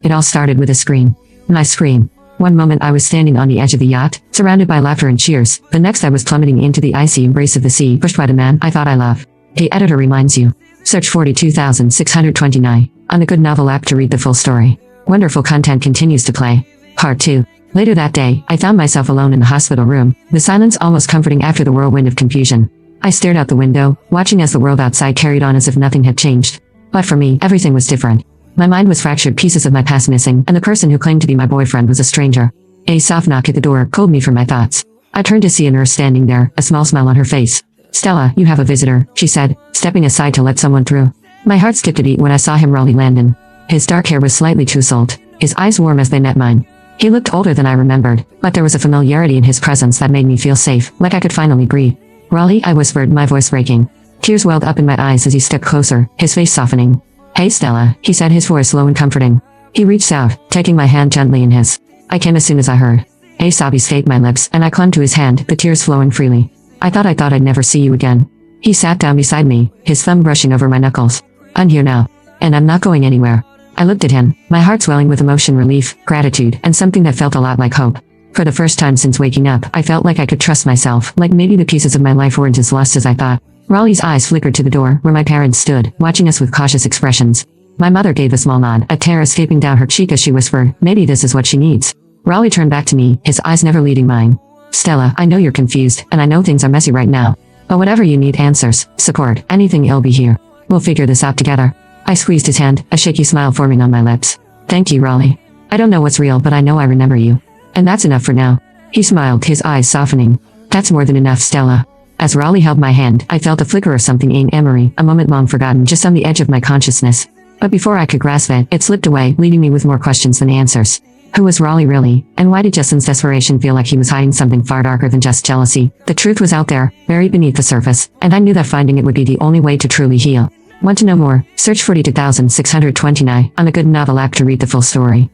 It all started with a scream. My scream. One moment I was standing on the edge of the yacht, surrounded by laughter and cheers. The next I was plummeting into the icy embrace of the sea, pushed by the man I thought I loved. The editor reminds you. Search 42,629 on the GoodNovel app to read the full story. Wonderful content continues to play. Part 2. Later that day, I found myself alone in the hospital room, the silence almost comforting after the whirlwind of confusion. I stared out the window, watching as the world outside carried on as if nothing had changed. But for me, everything was different. My mind was fractured, pieces of my past missing, and the person who claimed to be my boyfriend was a stranger. A soft knock at the door pulled me from my thoughts. I turned to see a nurse standing there, a small smile on her face. "Stella, you have a visitor," she said, stepping aside to let someone through. My heart skipped a beat when I saw him, Raleigh Landon. His dark hair was slightly tousled, his eyes warm as they met mine. He looked older than I remembered, but there was a familiarity in his presence that made me feel safe, like I could finally breathe. "Raleigh," I whispered, my voice breaking. Tears welled up in my eyes as he stepped closer, his face softening. "Hey Stella," he said, his voice low and comforting. He reached out, taking my hand gently in his. I came as soon as I heard. A sob escaped my lips, and I clung to his hand, the tears flowing freely. I thought I'd never see you again." He sat down beside me, his thumb brushing over my knuckles. "I'm here now. And I'm not going anywhere." I looked at him, my heart swelling with emotion, relief, gratitude, and something that felt a lot like hope. For the first time since waking up, I felt like I could trust myself, like maybe the pieces of my life weren't as lost as I thought. Raleigh's eyes flickered to the door, where my parents stood, watching us with cautious expressions. My mother gave a small nod, a tear escaping down her cheek as she whispered, "Maybe this is what she needs." Raleigh turned back to me, his eyes never leaving mine. "Stella, I know you're confused, and I know things are messy right now. But whatever you need, answers, support, anything, I'll be here. We'll figure this out together." I squeezed his hand, a shaky smile forming on my lips. "Thank you, Raleigh. I don't know what's real, but I know I remember you. And that's enough for now." He smiled, his eyes softening. "That's more than enough, Stella." As Raleigh held my hand, I felt a flicker of something in memory, a moment long forgotten, just on the edge of my consciousness. But before I could grasp it, it slipped away, leaving me with more questions than answers. Who was Raleigh really? And why did Justin's desperation feel like he was hiding something far darker than just jealousy? The truth was out there, buried beneath the surface, and I knew that finding it would be the only way to truly heal. Want to know more? Search 42,629 on the GoodNovel app to read the full story.